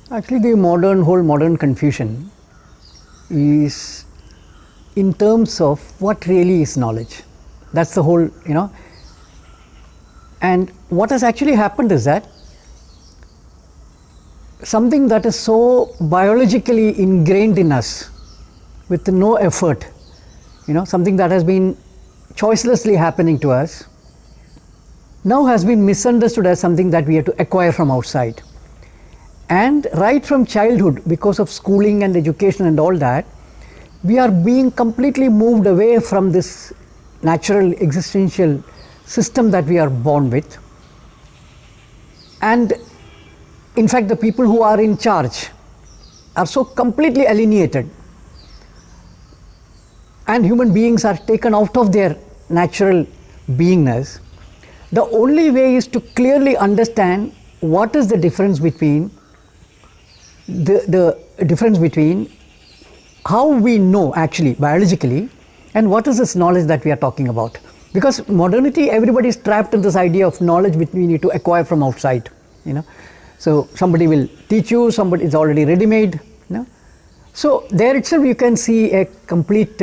Actually, the whole modern confusion is in terms of what really is knowledge. That's the whole, And what has actually happened is that something that is so biologically ingrained in us with no effort, something that has been choicelessly happening to us, now has been misunderstood as something that we have to acquire from outside. And right from childhood, because of schooling and education and all that, we are being completely moved away from this natural existential system that we are born with. And in fact, the people who are in charge are so completely alienated, and human beings are taken out of their natural beingness. The only way is to clearly understand what is the difference between the difference between how we know actually biologically and what is this knowledge that we are talking about. Because modernity, everybody is trapped in this idea of knowledge which we need to acquire from outside. So somebody will teach you, somebody is already ready-made. So there itself you can see a complete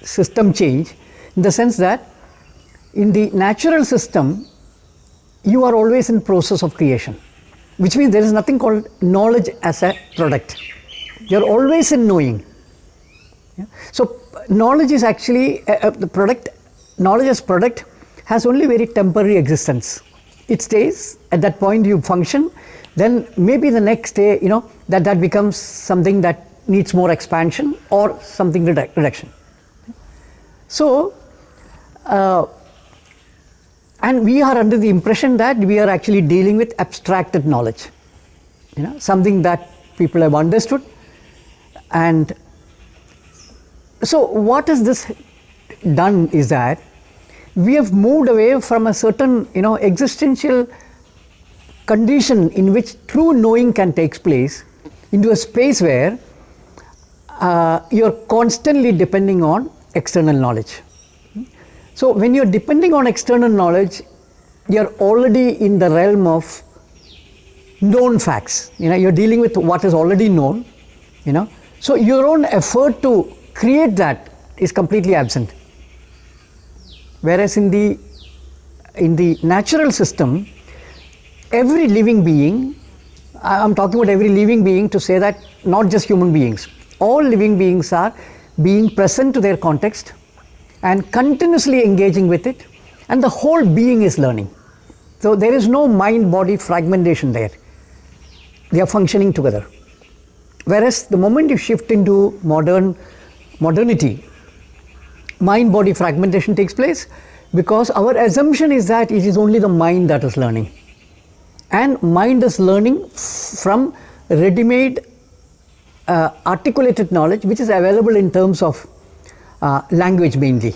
system change, in the sense that in the natural system you are always in process of creation, which means there is nothing called knowledge as a product. You are always in knowing. So knowledge is actually the product. Knowledge as product has only very temporary existence. It stays at that point, you function, then maybe the next day that becomes something that needs more expansion or something reduction. So and we are under the impression that we are actually dealing with abstracted knowledge, something that people have understood. And so what has this done is that we have moved away from a certain existential condition in which true knowing can take place into a space where you are constantly depending on external knowledge. So when you are depending on external knowledge, you are already in the realm of known facts. You are dealing with what is already known. So your own effort to create that is completely absent. Whereas in the natural system, every living being, I'm talking about every living being to say that not just human beings, all living beings are being present to their context and continuously engaging with it, and the whole being is learning. So there is no mind-body fragmentation there. They are functioning together. Whereas the moment you shift into modernity, mind-body fragmentation takes place, because our assumption is that it is only the mind that is learning. And mind is learning from ready-made articulated knowledge which is available in terms of language mainly.